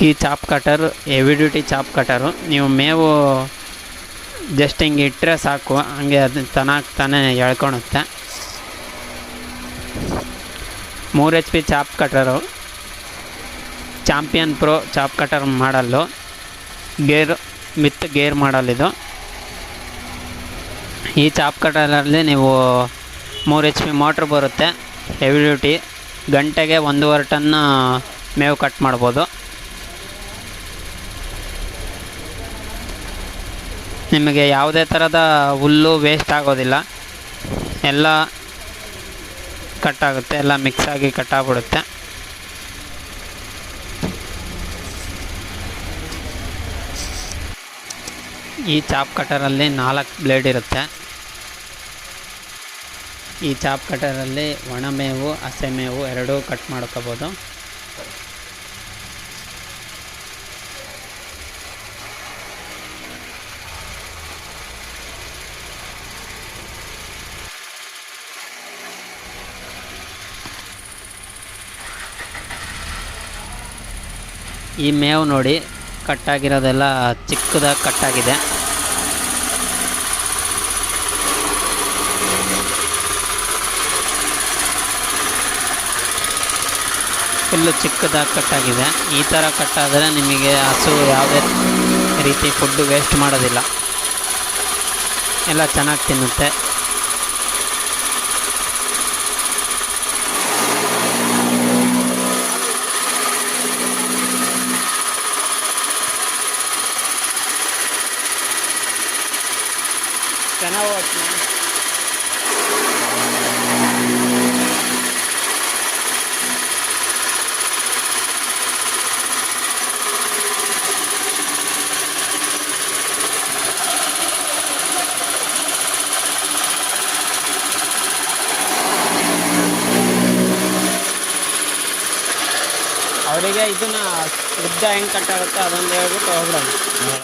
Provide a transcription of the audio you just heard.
ಈ chaff cutter heavy duty chaff cutter. ನೀವು ಮೇವು ಜಸ್ಟ್ ಹಿಂಗೆ ಇಟ್ಟರೆ ಸಾಕು, ಹಂಗೆ ಅದು ತಾನೇ ಎಳ್ಕೊಳುತ್ತೆ. 3 HP chaff cutter, champion pro chaff cutter model, gear model ಇದು. ಈ ಚಾಪ್ ಕಟರಲ್ಲಿ ನೀವು 3 HP ಮೋಟ್ರ್ ಬರುತ್ತೆ, ಹೆವಿ ಡ್ಯೂಟಿ. ಗಂಟೆಗೆ 1.5 ಟನ್ ಮೇವು ಕಟ್ ಮಾಡ್ಬೋದು. ನಿಮಗೆ ಯಾವುದೇ ಥರದ ಹುಲ್ಲು ವೇಸ್ಟ್ ಆಗೋದಿಲ್ಲ, ಎಲ್ಲ ಕಟ್ಟಾಗುತ್ತೆ, ಎಲ್ಲ ಮಿಕ್ಸಾಗಿ ಕಟ್ಟಾಗ್ಬಿಡುತ್ತೆ. ಈ ಚಾಪ್ ಕಟರಲ್ಲಿ 4 ಬ್ಲೇಡ್ ಇರುತ್ತೆ. ಈ ಚಾಪ್ ಕಟರಲ್ಲಿ ಒಣಮೇವು ಹಸೆಮೇವು ಎರಡೂ ಕಟ್ ಮಾಡ್ಕೋಬೋದು. ಈ ಮೇವು ನೋಡಿ, ಕಟ್ಟಾಗಿರೋದೆಲ್ಲ ಚಿಕ್ಕದಾಗಿ ಕಟ್ಟಾಗಿದೆ. ಫುಲ್ಲು ಚಿಕ್ಕದಾಗಿ ಕಟ್ಟಾಗಿದೆ. ಈ ಥರ ಕಟ್ಟಾದರೆ ನಿಮಗೆ ಹಸು ಯಾವುದೇ ರೀತಿ ಫುಡ್ಡು ವೇಸ್ಟ್ ಮಾಡೋದಿಲ್ಲ, ಎಲ್ಲ ಚೆನ್ನಾಗಿ ತಿನ್ನುತ್ತೆ. ಚೆನ್ನಾಗಿ ಅವರಿಗೆ ಇದನ್ನು ಉದ್ದ ಹೆಂಗೆ ಕಟ್ಟಾಗುತ್ತೆ ಅದೊಂದು ಹೇಳ್ಬಿಟ್ಟು ಹೋಗ್ಬಿಡೋಣ.